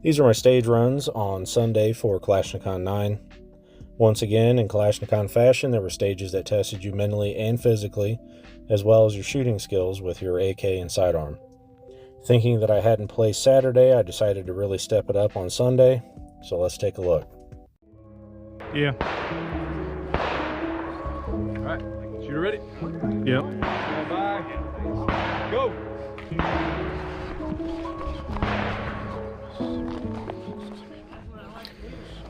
These are my stage runs on Sunday for Kalashni-con IX. Once again, in Kalashnikov fashion, there were stages that tested you mentally and physically, as well as your shooting skills with your AK and sidearm. Thinking that I hadn't placed Saturday, I decided to really step it up on Sunday, so let's take a look. Yeah. Alright, shooter ready? Yep. Stand by. Go!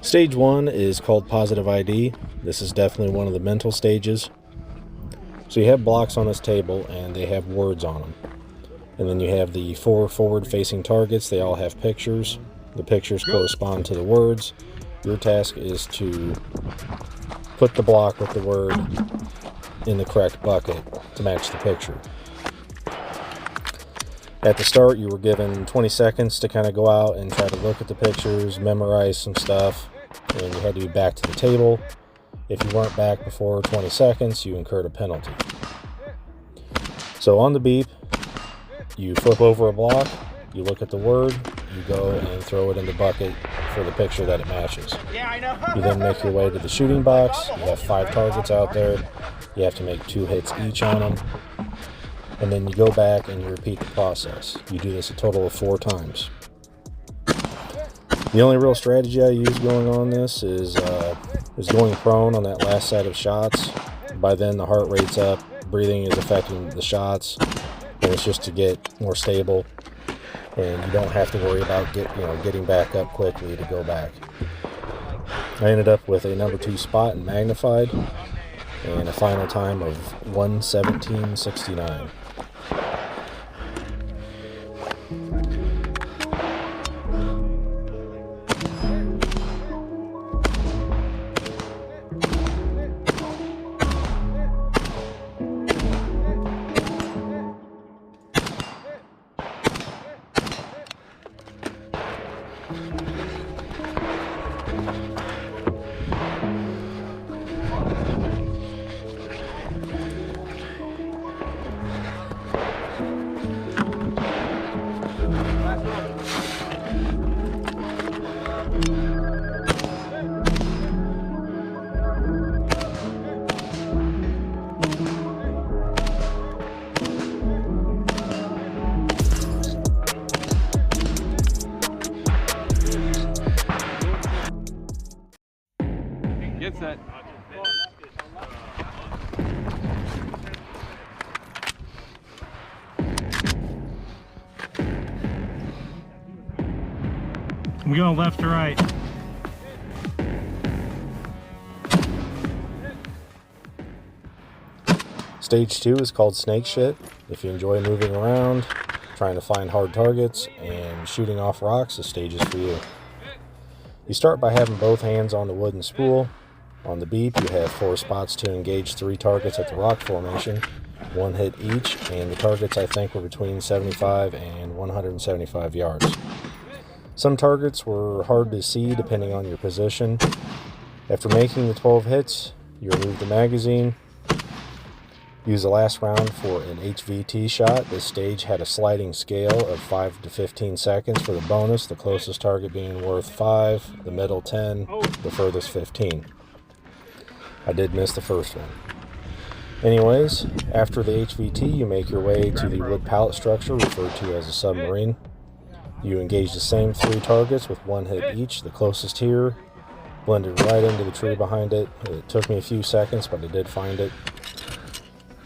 Stage 1 is called Positive ID. This is definitely one of the mental stages. So you have blocks on this table and they have words on them. And then you have the 4 forward-facing targets. They all have pictures. The pictures correspond to the words. Your task is to put the block with the word in the correct bucket to match the picture. At the start, you were given 20 seconds to kind of go out and try to look at the pictures, memorize some stuff, and you had to be back to the table. If you weren't back before 20 seconds, you incurred a penalty. So on the beep, you flip over a block, you look at the word, you go and throw it in the bucket for the picture that it matches. You then make your way to the shooting box. You have 5 targets out there. You have to make 2 hits each on them. And then you go back and you repeat the process. You do this a total of 4 times. The only real strategy I use going on this is going prone on that last set of shots. By then the heart rate's up, breathing is affecting the shots, and it's just to get more stable, and you don't have to worry about getting back up quickly to go back. I ended up with a number 2 spot in magnified and a final time of 1:17.69. Get set. We go left to right. Stage 2 is called snake shit. If you enjoy moving around, trying to find hard targets, and shooting off rocks, this stage is for you. You start by having both hands on the wooden spool. On the beep, you have 4 spots to engage 3 targets at the rock formation, 1 hit each, and the targets I think were between 75 and 175 yards. Some targets were hard to see depending on your position. After making the 12 hits, you remove the magazine. Use the last round for an HVT shot. This stage had a sliding scale of 5 to 15 seconds for the bonus, the closest target being worth 5, the middle 10, the furthest 15. I did miss the first one. Anyways, after the HVT, you make your way to the wood pallet structure referred to as a submarine. You engage the same 3 targets with 1 hit each, the closest here, blended right into the tree behind it. It took me a few seconds, but I did find it.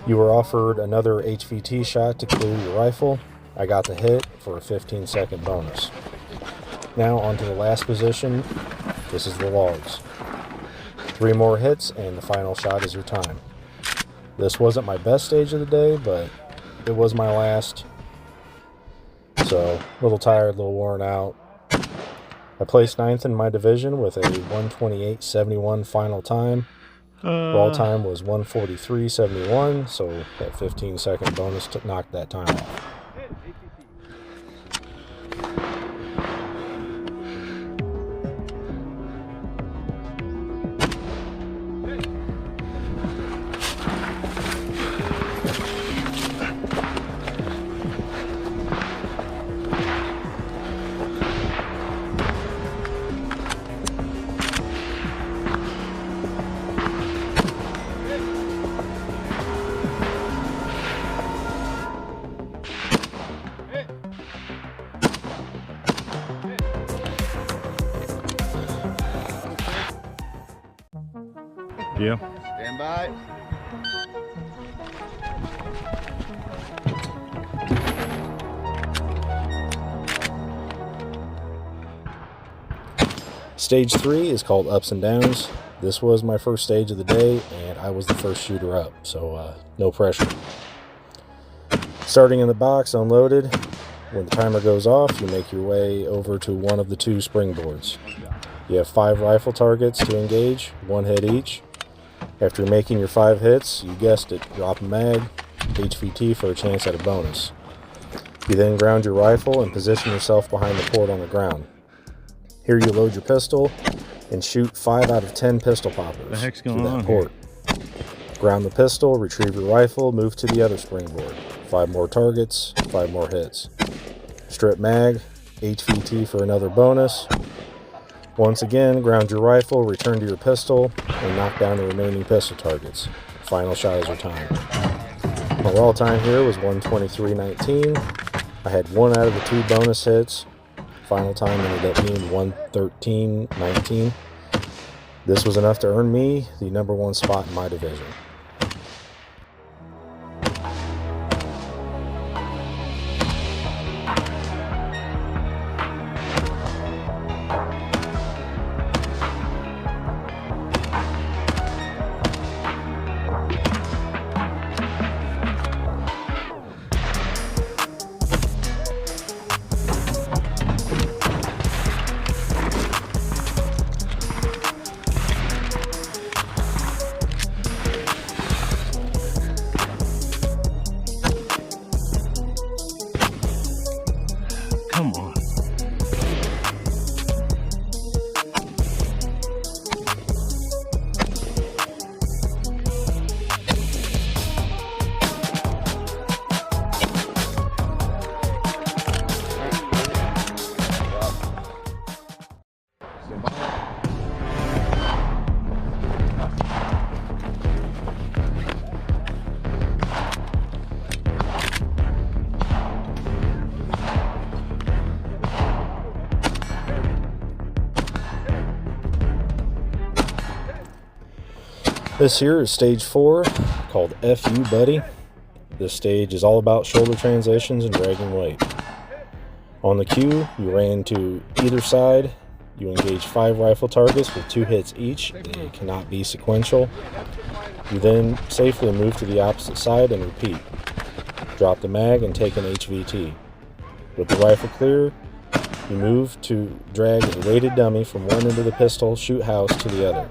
You were offered another HVT shot to clear your rifle. I got the hit for a 15-second bonus. Now onto the last position. This is the logs. 3 more hits and the final shot is your time. This wasn't my best stage of the day, but it was my last. So, a little tired, a little worn out. I placed 9th in my division with a 1:28.71 final time. Raw time was 1:43.71, so that 15-second bonus knocked that time off. Yeah. Stand by. Stage 3 is called ups and downs. This was my first stage of the day, and I was the first shooter up, so no pressure. Starting in the box, unloaded. When the timer goes off, you make your way over to one of the 2 springboards. You have 5 rifle targets to engage, 1 hit each. After making your 5 hits, you guessed it, drop a mag, HVT for a chance at a bonus. You then ground your rifle and position yourself behind the port on the ground. Here you load your pistol and shoot 5 out of 10 pistol poppers The heck's to going that on port. Ground the pistol, retrieve your rifle, move to the other springboard. 5 more targets, 5 more hits. Strip mag, HVT for another bonus. Once again, ground your rifle, return to your pistol, and knock down the remaining pistol targets. Final shot is your time. My raw time here was 1:23.19. I had 1 out of the 2 bonus hits. Final time ended up being 1:13.19. This was enough to earn me the #1 spot in my division. Come on. This here is stage 4, called FU Buddy. This stage is all about shoulder transitions and dragging weight. On the cue, you ran to either side. You engage 5 rifle targets with 2 hits each. They cannot be sequential. You then safely move to the opposite side and repeat. Drop the mag and take an HVT. With the rifle clear, you move to drag a weighted dummy from one end of the pistol shoot house to the other.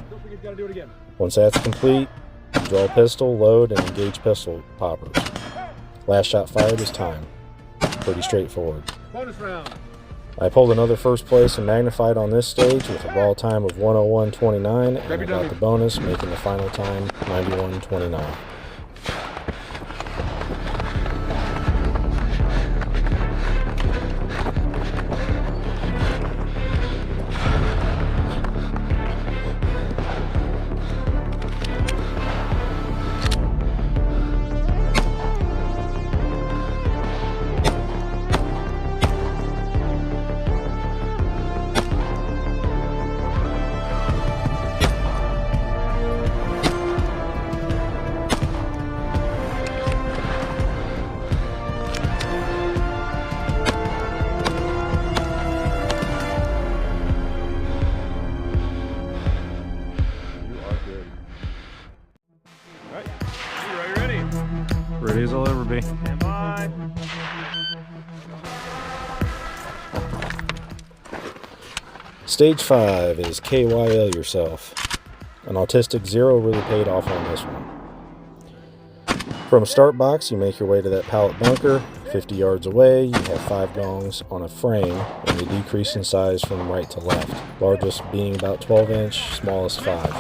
Once that's complete, you draw a pistol, load, and engage pistol poppers. Last shot fired is time. Pretty straightforward. Bonus round. I pulled another first place in magnified on this stage with a raw time of 1:01.29, and I got the bonus, making the final time 91.29. Ready as I'll ever be. Stand by. Stage 5 is KYL yourself. An autistic 0 really paid off on this one. From a start box, you make your way to that pallet bunker. 50 yards away, you have 5 gongs on a frame, and they decrease in size from right to left, largest being about 12 inch, smallest 5.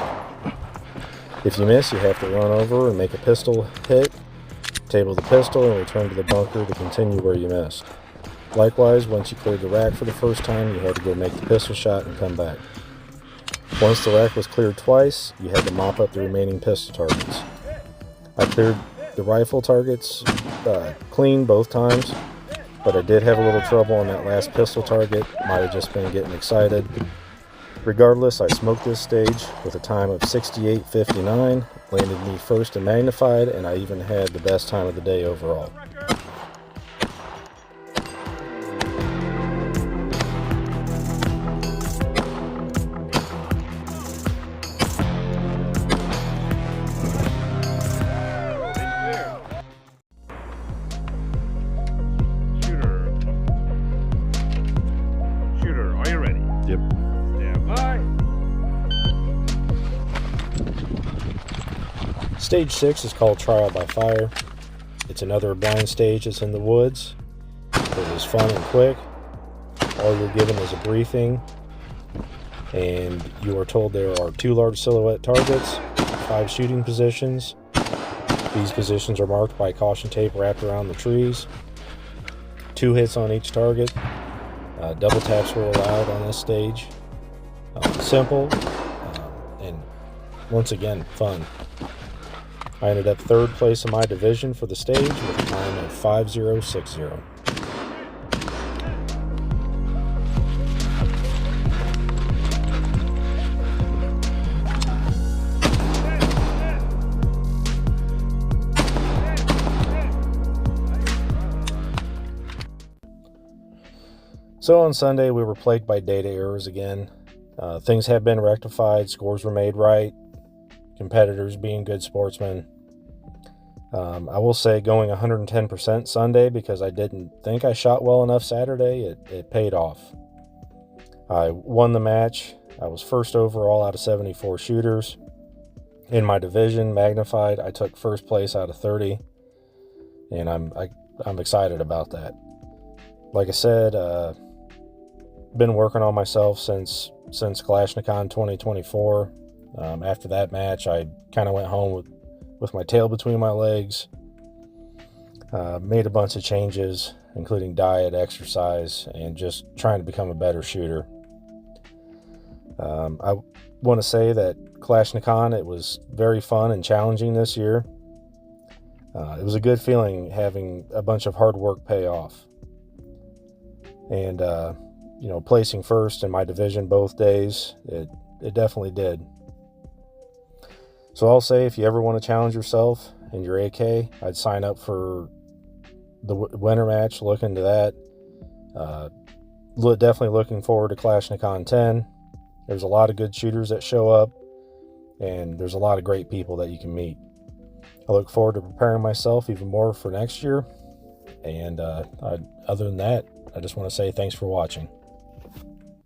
If you miss, you have to run over and make a pistol hit, table the pistol, and return to the bunker to continue where you missed. Likewise, once you cleared the rack for the first time, you had to go make the pistol shot and come back. Once the rack was cleared twice, you had to mop up the remaining pistol targets. I cleared the rifle targets clean both times, but I did have a little trouble on that last pistol target. Might have just been getting excited. Regardless, I smoked this stage with a time of 68.59, landed me first in magnified, and I even had the best time of the day overall. Shooter, are you ready? Yep. Stand by. Stage 6 is called Trial by Fire. It's another blind stage that's in the woods. It is fun and quick. All you're given is a briefing, and you are told there are 2 large silhouette targets, 5 shooting positions. These positions are marked by caution tape wrapped around the trees. 2 hits on each target. Double taps were allowed on this stage. Simple, and once again, fun. I ended up 3rd place in my division for the stage with a time of 5.060. So on Sunday, we were plagued by data errors again. Things have been rectified, scores were made right, competitors being good sportsmen. I will say going 110% Sunday, because I didn't think I shot well enough Saturday, it paid off. I won the match. I was first overall out of 74 shooters. In my division, magnified, I took 1st place out of 30, and I'm excited about that. Like I said, been working on myself since Kalashni-con 2024. After that match, I kind of went home with my tail between my legs. Made a bunch of changes, including diet, exercise, and just trying to become a better shooter. I want to say that Kalashni-con, it was very fun and challenging this year. It was a good feeling having a bunch of hard work pay off. And, placing first in my division both days, it definitely did. So I'll say, if you ever want to challenge yourself in your AK, I'd sign up for the winter match. Look into that. Definitely looking forward to Kalashni-con 10. There's a lot of good shooters that show up, and there's a lot of great people that you can meet. I look forward to preparing myself even more for next year. And other than that, I just want to say thanks for watching.